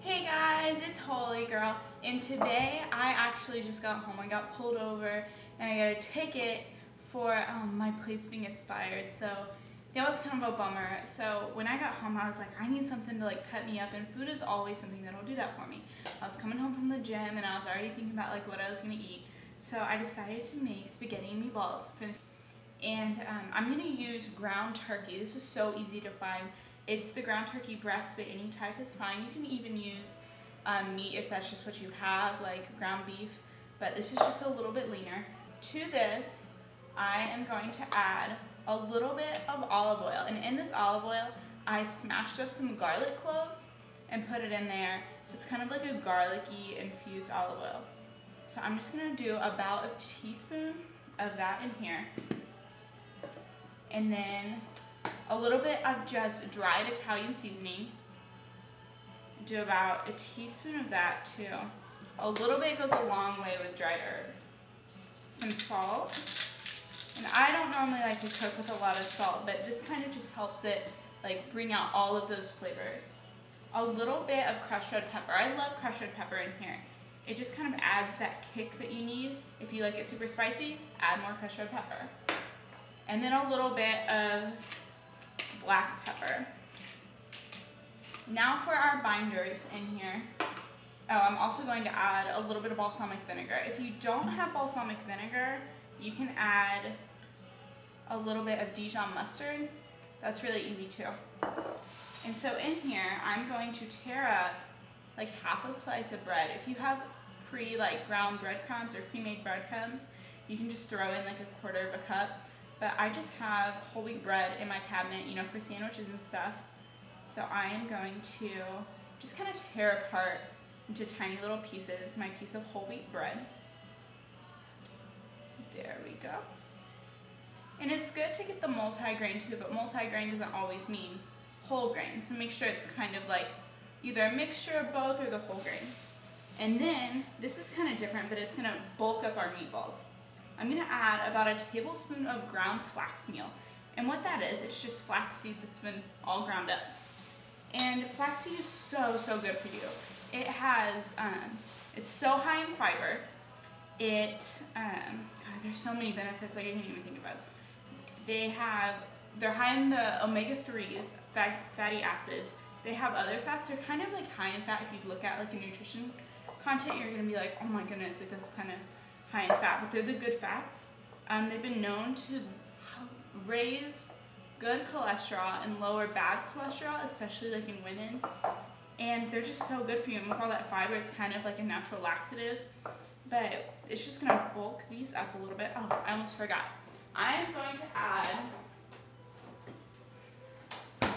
Hey guys, it's Whollygirl, and today I actually just got home. I got pulled over and I got a ticket for my plates being expired, so that was kind of a bummer. So when I got home I was like, I need something to like pep me up, and food is always something that'll do that for me. I was coming home from the gym and I was already thinking about like what I was going to eat, so I decided to make spaghetti and meatballs. And I'm going to use ground turkey. This is so easy to find. It's the ground turkey breast, but any type is fine. You can even use meat if that's just what you have, like ground beef, but this is just a little bit leaner. To this, I am going to add a little bit of olive oil, and in this olive oil, I smashed up some garlic cloves and put it in there, so it's kind of like a garlicky infused olive oil. So I'm just going to do about a teaspoon of that in here, and then a little bit of just dried Italian seasoning. Do about a teaspoon of that too. A little bit goes a long way with dried herbs. Some salt. And I don't normally like to cook with a lot of salt, but this kind of just helps it like bring out all of those flavors. A little bit of crushed red pepper. I love crushed red pepper in here. It just kind of adds that kick that you need. If you like it super spicy, add more crushed red pepper. And then a little bit of black pepper. Now for our binders in here. Oh, I'm also going to add a little bit of balsamic vinegar. If you don't have balsamic vinegar, you can add a little bit of Dijon mustard. That's really easy too. And so in here, I'm going to tear up like half a slice of bread. If you have ground breadcrumbs or pre-made breadcrumbs, you can just throw in like a quarter of a cup. But I just have whole wheat bread in my cabinet, you know, for sandwiches and stuff. So I am going to just kind of tear apart into tiny little pieces my piece of whole wheat bread. There we go. And it's good to get the multi-grain too, but multi-grain doesn't always mean whole grain. So make sure it's kind of like either a mixture of both or the whole grain. And then, this is kind of different, but it's going to bulk up our meatballs. I'm going to add about a tablespoon of ground flax meal. And what that is, it's just flaxseed that's been all ground up. And flaxseed is so, so good for you. It has, it's so high in fiber. God, there's so many benefits I can't even think about. They're high in the omega-3s, fatty acids. They have other fats. They're kind of like high in fat. If you look at like a nutrition content, you're going to be like, oh my goodness, like that's kind of high in fat, but they're the good fats. They've been known to raise good cholesterol and lower bad cholesterol, especially like in women. And they're just so good for you. And with all that fiber, it's kind of like a natural laxative. But it's just gonna bulk these up a little bit. Oh, I almost forgot. I'm going to add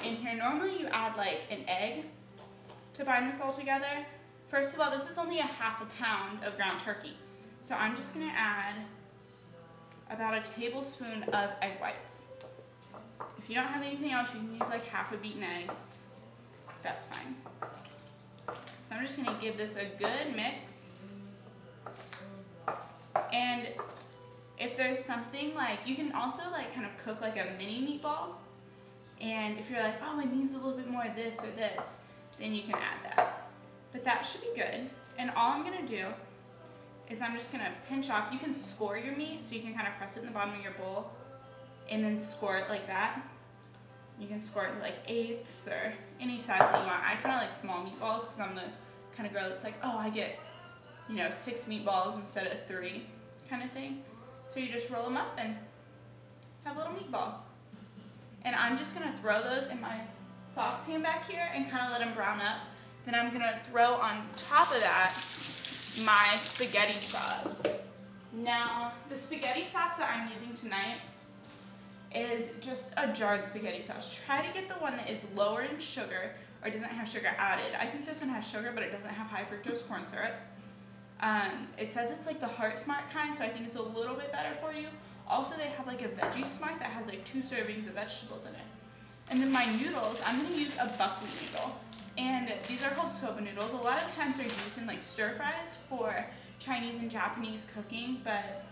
in here, normally you add like an egg to bind this all together. First of all, this is only a half a pound of ground turkey. So I'm just going to add about a tablespoon of egg whites. If you don't have anything else, you can use like half a beaten egg. That's fine. So I'm just going to give this a good mix. And if there's something like, you can also like kind of cook like a mini meatball. And if you're like, oh, it needs a little bit more of this or this, then you can add that. But that should be good. And all I'm going to do is I'm just going to pinch off. You can score your meat, so you can kind of press it in the bottom of your bowl and then score it like that. You can score it to like eighths or any size that you want. I kind of like small meatballs because I'm the kind of girl that's like, oh, I get, 6 meatballs instead of 3 kind of thing. So you just roll them up and have a little meatball. And I'm just going to throw those in my saucepan back here and kind of let them brown up. Then I'm going to throw on top of that my spaghetti sauce. Now, the spaghetti sauce that I'm using tonight is just a jarred spaghetti sauce. Try to get the one that is lower in sugar or doesn't have sugar added. I think this one has sugar, but it doesn't have high fructose corn syrup. It says it's like the Heart Smart kind, so I think it's a little bit better for you. Also, they have like a Veggie Smart that has like 2 servings of vegetables in it. And then my noodles, I'm going to use a buckwheat noodle. And these are called soba noodles. A lot of times they're used in like stir fries for Chinese and Japanese cooking, but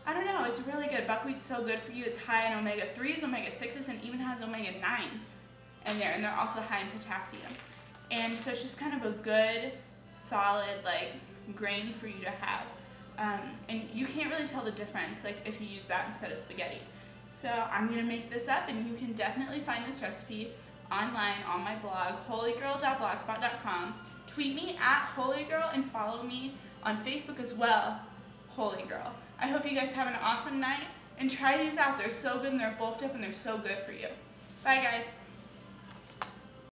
I don't know, it's really good. Buckwheat's so good for you. It's high in omega-3s, omega-6s, and even has omega-9s in there, and they're also high in potassium. and so it's just kind of a good, solid like grain for you to have. And you can't really tell the difference like if you use that instead of spaghetti. So I'm gonna make this up, and you can definitely find this recipe online on my blog, whollygirl.blogspot.com. Tweet me at Whollygirl and follow me on Facebook as well, Whollygirl. I hope you guys have an awesome night and try these out. They're so good and they're bulked up and they're so good for you. Bye guys.